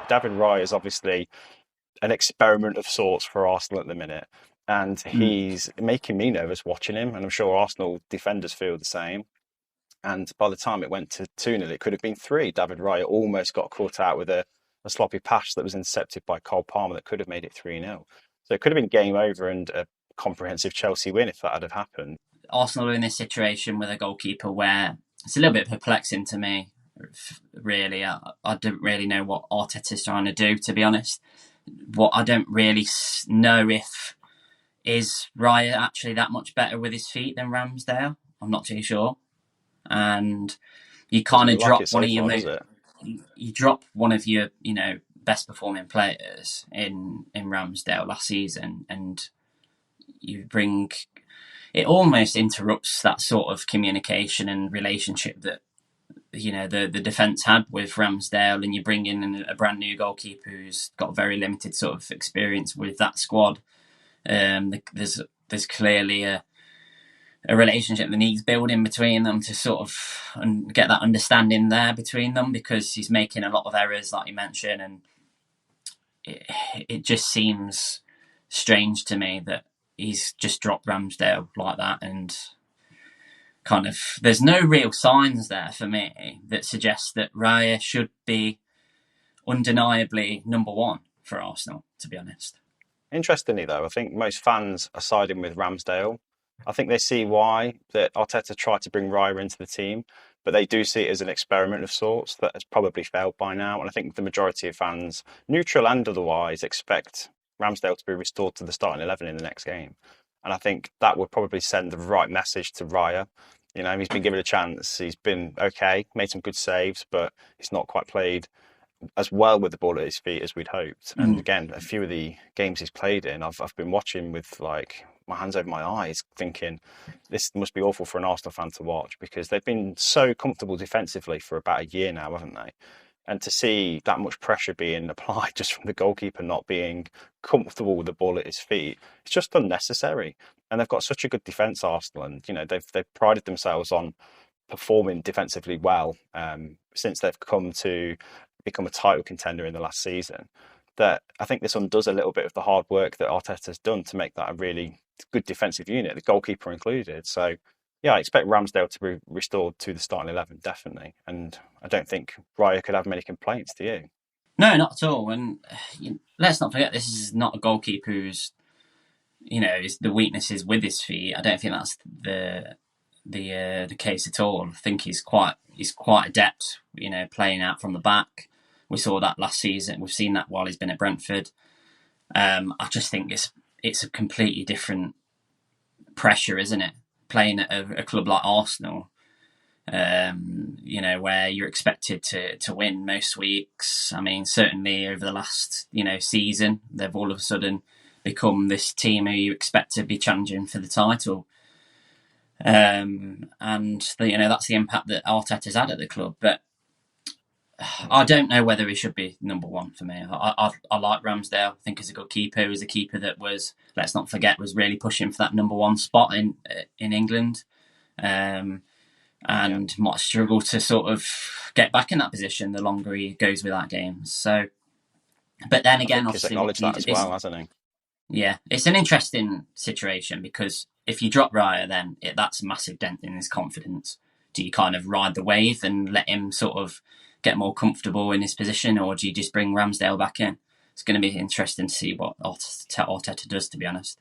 David Raya is obviously an experiment of sorts for Arsenal at the minute. And Mm. he's making me nervous watching him. And I'm sure Arsenal defenders feel the same. And by the time it went to 2-0, it could have been 3. David Raya almost got caught out with a sloppy pass that was intercepted by Cole Palmer that could have made it 3-0. So it could have been game over and a comprehensive Chelsea win if that had have happened. Arsenal are in this situation with a goalkeeper where it's a little bit perplexing to me, really. I don't really know what Arteta's trying to do, to be honest. What I don't really know if is Raya actually that much better with his feet than Ramsdale. I'm not too sure. And you Doesn't kind of look like it drop one so of your far, does it? you drop one of your best performing players in Ramsdale last season, and you bring it almost interrupts that sort of communication and relationship that the defence had with Ramsdale, and you bring in a brand new goalkeeper who's got very limited sort of experience with that squad. There's clearly a relationship that needs building between them to sort of get that understanding there between them, because he's making a lot of errors, like you mentioned, and it just seems strange to me that he's just dropped Ramsdale like that, and kind of there's no real signs there for me that suggest that Raya should be undeniably number one for Arsenal, to be honest. Interestingly, though, I think most fans are siding with Ramsdale. I think they see why that Arteta tried to bring Raya into the team, but they do see it as an experiment of sorts that has probably failed by now. And I think the majority of fans, neutral and otherwise, expect Ramsdale to be restored to the starting 11 in the next game. And I think that would probably send the right message to Raya. You know, he's been given a chance. He's been okay, made some good saves, but he's not quite played as well with the ball at his feet as we'd hoped. And Mm. again, a few of the games he's played in, I've been watching with like my hands over my eyes, thinking this must be awful for an Arsenal fan to watch because they've been so comfortable defensively for about a year now, haven't they? And to see that much pressure being applied just from the goalkeeper not being comfortable with the ball at his feet, it's just unnecessary. And they've got such a good defence, Arsenal, and they've prided themselves on performing defensively well since they've come to become a title contender in the last season. That I think this undoes a little bit of the hard work that Arteta's done to make that a really good defensive unit, the goalkeeper included. So, yeah, I expect Ramsdale to be restored to the starting 11, definitely. And I don't think Raya could have many complaints, do you? No, not at all. And let's not forget, this is not a goalkeeper who's is the weaknesses with his feet. I don't think that's the case at all. I think he's quite adept, playing out from the back. We saw that last season. We've seen that while he's been at Brentford. I just think it's a completely different pressure, isn't it? Playing at a club like Arsenal, where you're expected to win most weeks. I mean, certainly over the last season, they've all of a sudden become this team who you expect to be challenging for the title. And that's the impact that Arteta's had at the club. But I don't know whether he should be number one for me. I like Ramsdale. I think he's a good keeper. He was a keeper that was, let's not forget, was really pushing for that number one spot in England, and might struggle to sort of get back in that position the longer he goes without games. So, but then I again, think he's obviously, acknowledged that as well, hasn't he? yeah, it's an interesting situation because if you drop Raya, then that's a massive dent in his confidence. Do you kind of ride the wave and let him sort of get more comfortable in his position, or do you just bring Ramsdale back in? It's going to be interesting to see what Arteta does, to be honest.